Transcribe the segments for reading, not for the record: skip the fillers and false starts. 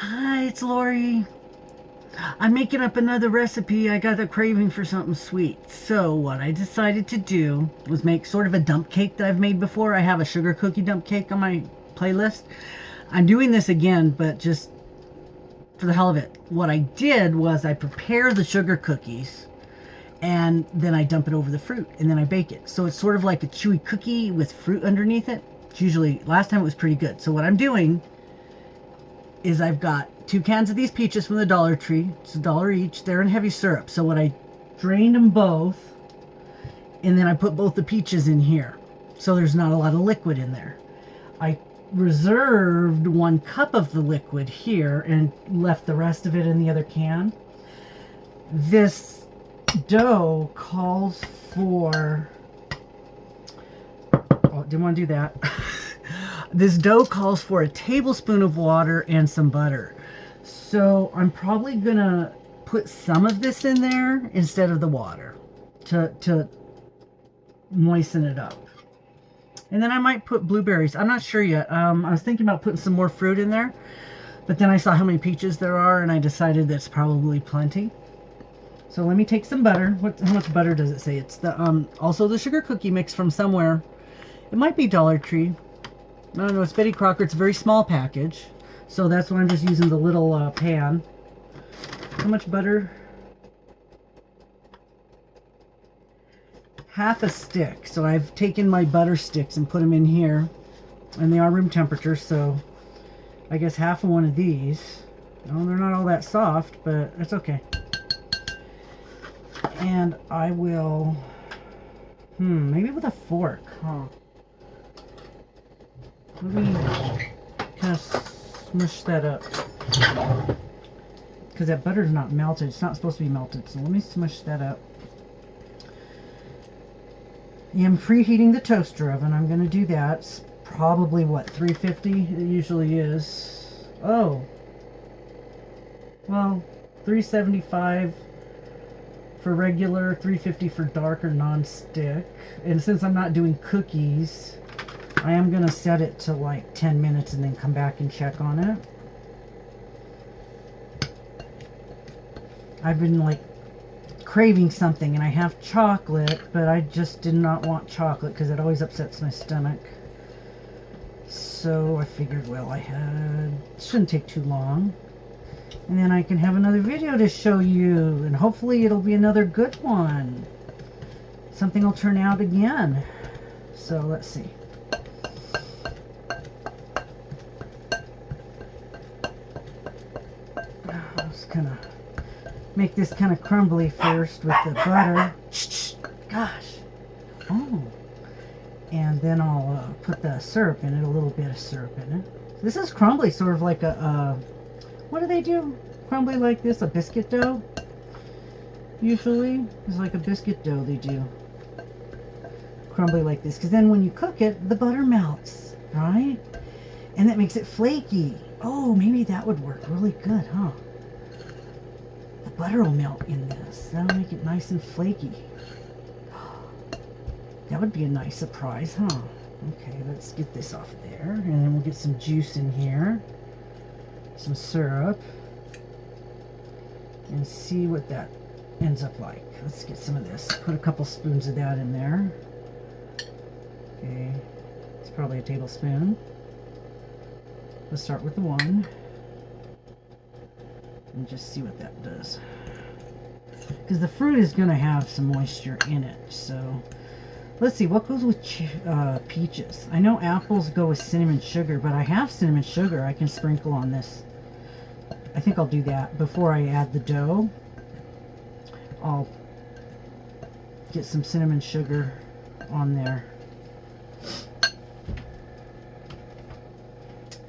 Hi, it's Lori. I'm making up another recipe. I got a craving for something sweet. So, what I decided to do was make sort of a dump cake that I've made before. I have a sugar cookie dump cake on my playlist. I'm doing this again, but just for the hell of it. What I did was I prepare the sugar cookies and then I dump it over the fruit and then I bake it. So, it's sort of like a chewy cookie with fruit underneath it. It's usually, last time it was pretty good. So, what I'm doing is I've got 2 cans of these peaches from the Dollar Tree. It's $1 each. They're in heavy syrup. So what I drained them both, and then I put both the peaches in here. So there's not a lot of liquid in there. I reserved 1 cup of the liquid here and left the rest of it in the other can. This dough calls for... Oh, didn't want to do that. This dough calls for a tablespoon of water and some butter. So I'm probably gonna put some of this in there instead of the water to moisten it up. And then I might put blueberries. I'm not sure yet. I was thinking about putting some more fruit in there, but then I saw how many peaches there are and I decided that's probably plenty. So let me take some butter. How much butter does it say? It's the also the sugar cookie mix from somewhere. It might be Dollar Tree. I don't know, it's Betty Crocker. It's a very small package. So that's why I'm just using the little pan. How much butter? Half a stick. So I've taken my butter sticks and put them in here. And they are room temperature, so I guess half of one of these. No, they're not all that soft, but it's okay. And I will... maybe with a fork, huh? Let me kind of smush that up. Because that butter's not melted. It's not supposed to be melted. So let me smush that up. I'm preheating the toaster oven. I'm going to do that. It's probably, what, 350? It usually is. Oh. Well, 375 for regular, 350 for dark or non-stick. And since I'm not doing cookies... I am going to set it to like 10 minutes and then come back and check on it. I've been like craving something and I have chocolate, but I just did not want chocolate because it always upsets my stomach. So I figured, well, it shouldn't take too long. And then I can have another video to show you and hopefully it'll be another good one. Something will turn out again. So let's see. Kind of make this kind of crumbly first with the butter. Gosh. Oh. And then I'll put the syrup in it, a little bit of syrup in it. This is crumbly, sort of like a, what do they do? Crumbly like this, a biscuit dough? Usually, it's like a biscuit dough they do. Crumbly like this, because then when you cook it, the butter melts, right? And that makes it flaky. Oh, maybe that would work really good, huh? Butter will melt in this. That'll make it nice and flaky. That would be a nice surprise, huh? Okay, let's get this off there. And then we'll get some juice in here. Some syrup. And see what that ends up like. Let's get some of this. Put a couple spoons of that in there. Okay, it's probably a tablespoon. Let's start with the one. And just see what that does. Because the fruit is going to have some moisture in it. So, let's see. What goes with peaches? I know apples go with cinnamon sugar, but I have cinnamon sugar I can sprinkle on this. I think I'll do that before I add the dough. I'll get some cinnamon sugar on there.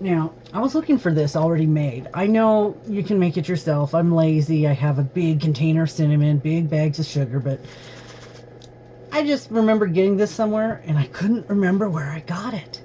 Now, I was looking for this already made. I know you can make it yourself. I'm lazy. I have a big container of cinnamon, big bags of sugar, but I just remember getting this somewhere and I couldn't remember where I got it.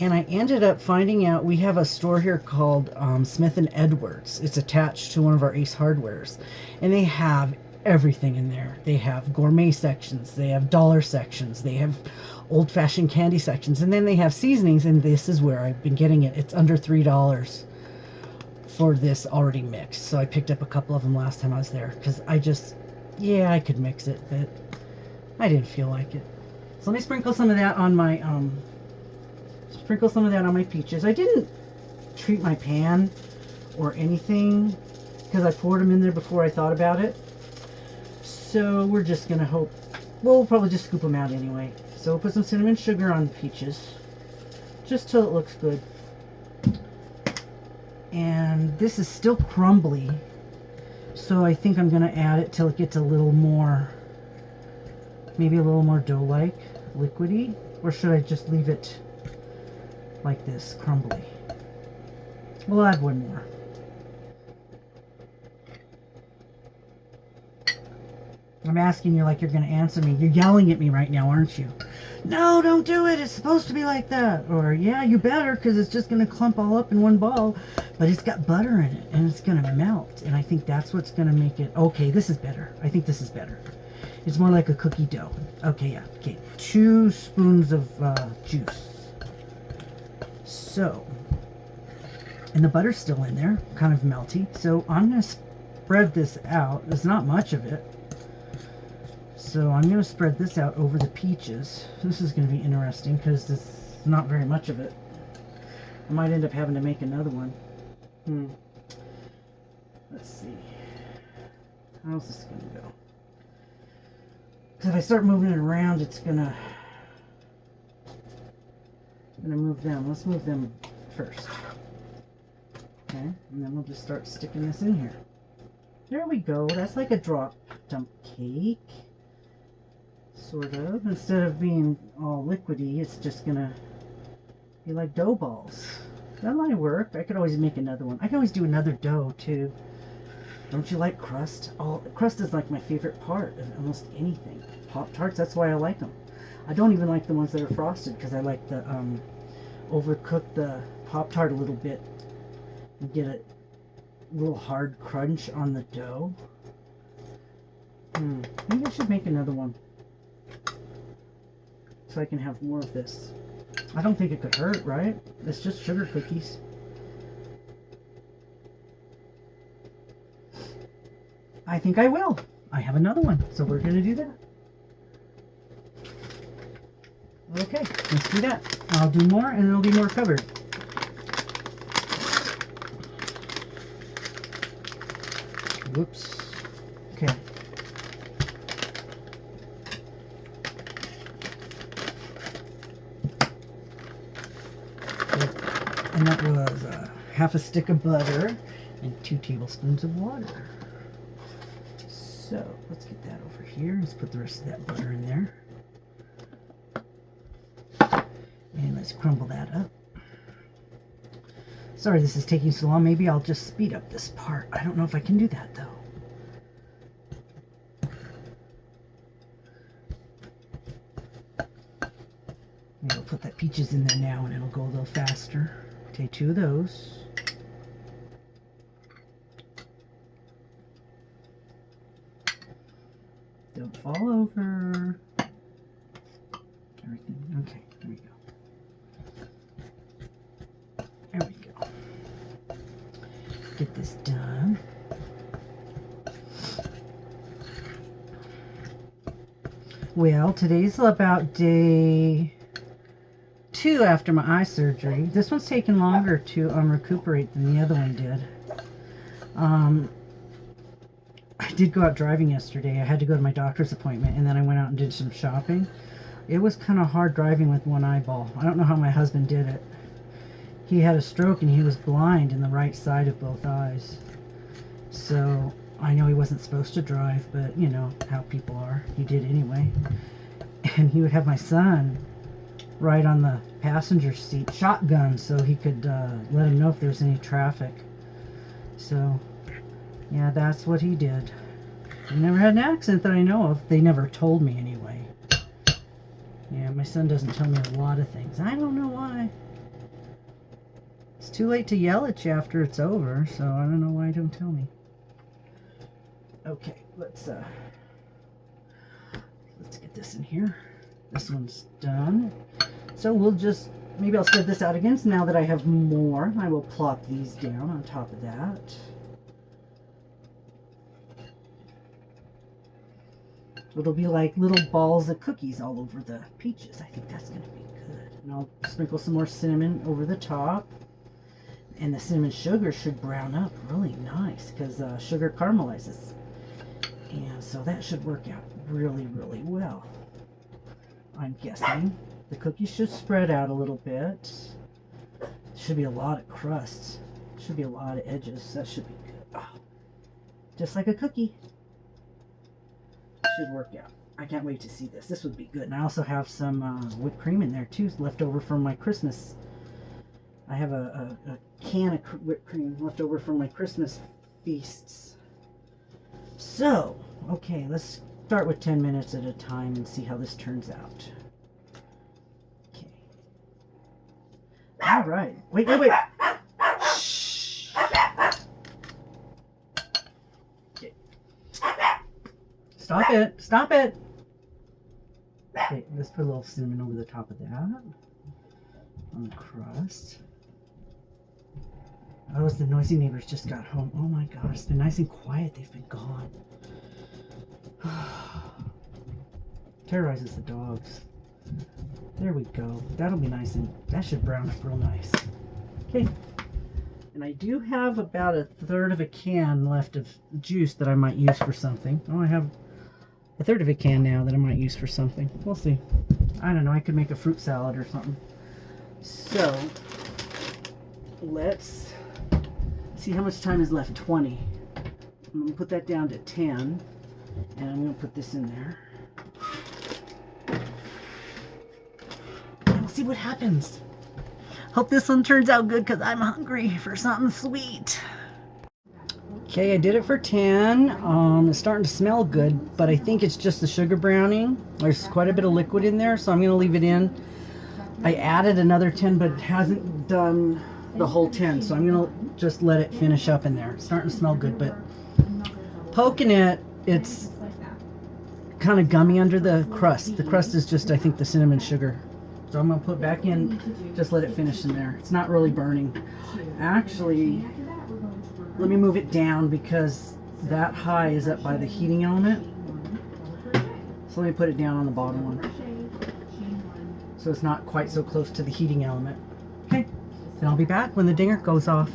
And I ended up finding out we have a store here called Smith & Edwards. It's attached to one of our Ace Hardwares. And they have everything in there. They have gourmet sections. They have dollar sections. They have old-fashioned candy sections. And then they have seasonings, and this is where I've been getting it. It's under $3 for this already mixed. So I picked up a couple of them last time I was there because yeah, I could mix it, but I didn't feel like it. So let me sprinkle some of that on my peaches. I didn't treat my pan or anything because I poured them in there before I thought about it. So we're just gonna hope. We'll probably just scoop them out anyway. So we'll put some cinnamon sugar on the peaches, just till it looks good. And this is still crumbly, so I think I'm gonna add it till it gets a little more, maybe a little more dough-like, liquidy, or should I just leave it like this, crumbly? We'll add one more. I'm asking you like you're going to answer me. You're yelling at me right now, aren't you? No, don't do it. It's supposed to be like that. Or, yeah, you better, because it's just going to clump all up in one ball. But it's got butter in it, and it's going to melt. And I think that's what's going to make it... Okay, this is better. I think this is better. It's more like a cookie dough. Okay, yeah. Okay, 2 spoons of juice. So, and the butter's still in there, kind of melty. So I'm going to spread this out. There's not much of it. So I'm going to spread this out over the peaches. This is going to be interesting because there's not very much of it. I might end up having to make another one. Let's see. How's this going to go? Because if I start moving it around, it's going to... I'm going to move them. Let's move them first. Okay, and then we'll just start sticking this in here. There we go. That's like a drop dump cake. Sort of. Instead of being all liquidy, it's just gonna be like dough balls. That might work. I could always make another one. I can always do another dough too. Don't you like crust? Oh, crust is like my favorite part of almost anything. Pop-Tarts, that's why I like them. I don't even like the ones that are frosted because I like the overcook the Pop-Tart a little bit and get a little hard crunch on the dough. Maybe I should make another one so I can have more of this. I don't think it could hurt, right? It's just sugar cookies. I think I will. I have another one, so we're going to do that. Okay, let's do that. I'll do more and it'll be more covered. Whoops. Okay. And that was half a stick of butter and 2 tablespoons of water. So let's get that over here. Let's put the rest of that butter in there. And let's crumble that up. Sorry this is taking so long. Maybe I'll just speed up this part. I don't know if I can do that though. Maybe I'll put that peaches in there now and it'll go a little faster. Take 2 of those. Don't fall over. Everything. Okay, there we go. There we go. Get this done. Well, today's about day 2 after my eye surgery. This one's taken longer to recuperate than the other one did. I did go out driving yesterday. I had to go to my doctor's appointment, and then I went out and did some shopping. It was kind of hard driving with one eyeball. I don't know how my husband did it. He had a stroke, and he was blind in the right side of both eyes. So I know he wasn't supposed to drive, but you know how people are. He did anyway. And he would have my son right on the passenger seat, shotgun, so he could let him know if there's any traffic. So yeah, that's what he did. He never had an accident that I know of. They never told me anyway. Yeah, my son doesn't tell me a lot of things. I don't know why. It's too late to yell at you after it's over, so I don't know why he don't tell me. Okay, let's get this in here. This one's done. So we'll just maybe I'll spread this out again. So now that I have more, I will plop these down on top of that. It'll be like little balls of cookies all over the peaches. I think that's going to be good. And I'll sprinkle some more cinnamon over the top. And the cinnamon sugar should brown up really nice because sugar caramelizes. And so that should work out really, really well. I'm guessing the cookies should spread out a little bit. Should be a lot of crust. Should be a lot of edges. That should be good. Oh, just like a cookie. Should work out. I can't wait to see this. This would be good. And I also have some whipped cream in there too, left over from my Christmas. I have a can of whipped cream left over from my Christmas feasts. So, okay, let's start with 10 minutes at a time and see how this turns out. Okay. All right. Wait. Shh. Okay. Stop it. Okay, let's put a little cinnamon over the top of that on the crust. Oh, it's the noisy neighbors just got home. Oh my gosh, it's been nice and quiet. They've been gone. Terrorizes the dogs. There we go. That'll be nice, and that should brown up real nice. Okay. And I do have about 1/3 of a can left of juice that I might use for something. Oh, I have 1/3 of a can now that I might use for something. We'll see. I don't know. I could make a fruit salad or something. So, let's see how much time is left. 20. I'm going to put that down to 10. And I'm going to put this in there. And we'll see what happens. Hope this one turns out good because I'm hungry for something sweet. Okay, I did it for 10. It's starting to smell good, but I think it's just the sugar browning. There's quite a bit of liquid in there, so I'm going to leave it in. I added another 10, but it hasn't done the whole 10, so I'm going to just let it finish up in there. It's starting to smell good, but poking it, it's kind of gummy under the crust. The crust is just, I think, the cinnamon sugar. So I'm going to put back in, just let it finish in there. It's not really burning. Actually, let me move it down because that high is up by the heating element. So let me put it down on the bottom one. So it's not quite so close to the heating element. Okay, then I'll be back when the dinger goes off.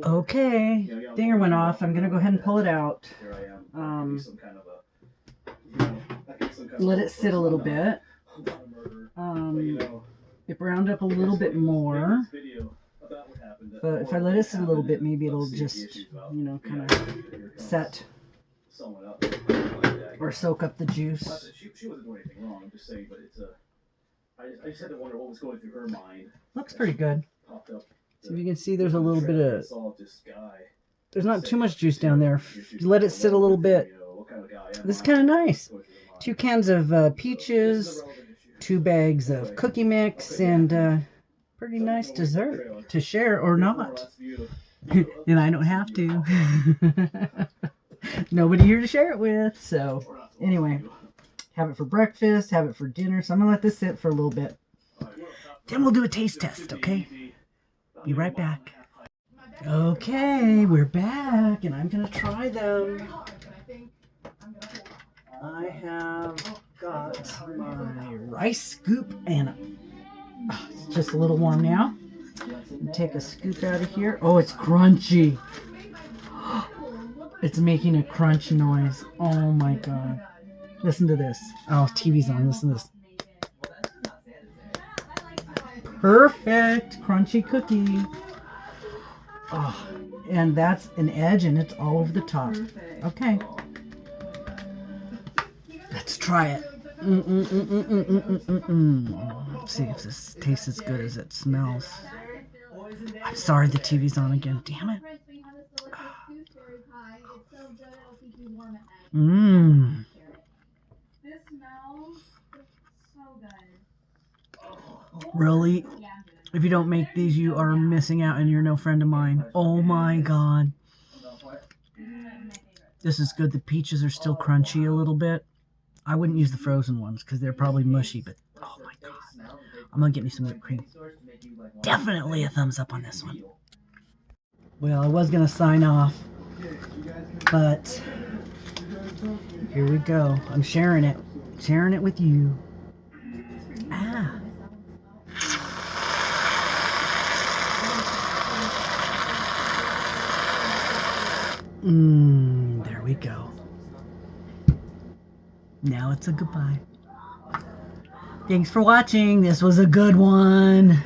Okay, dinger went off. I'm going to go ahead and pull it out. Let it sit a little bit. It browned up a little bit more. But if I let it sit a little bit, maybe it'll just, you know, kind of set or soak up the juice. She wasn't doing anything wrong. I'm just saying, but it's I just had to wonder what was going through her mind. Looks pretty good. Popped up. So you can see there's a little bit of, there's not too much juice down there. If you let it sit a little bit, this is kind of nice. 2 cans of peaches, 2 bags of cookie mix, and pretty nice dessert to share or not. And I don't have to. Nobody here to share it with. So anyway, have it for breakfast, have it for dinner. So I'm going to let this sit for a little bit. Then we'll do a taste test, okay? Be right back. Okay, we're back, and I'm going to try them. I have got my rice scoop, and it's just a little warm now. Take a scoop out of here. Oh, it's crunchy. It's making a crunch noise. Oh my god. Listen to this. Oh, TV's on. Listen to this. Perfect crunchy cookie. Oh, and that's an edge, and it's all over the top. Okay. Let's try it. Let's see if this tastes as good as it smells. I'm sorry the TV's on again. Damn it. Mmm. Really? If you don't make these, you are missing out, and you're no friend of mine. Oh my god. This is good. The peaches are still crunchy a little bit. I wouldn't use the frozen ones because they're probably mushy, but Oh my god. I'm gonna get me some whipped cream. Definitely a thumbs up on this one. Well, I was gonna sign off, but here we go. I'm sharing it. Sharing it with you. Ah. There we go. Now it's a goodbye. Thanks for watching. This was a good one.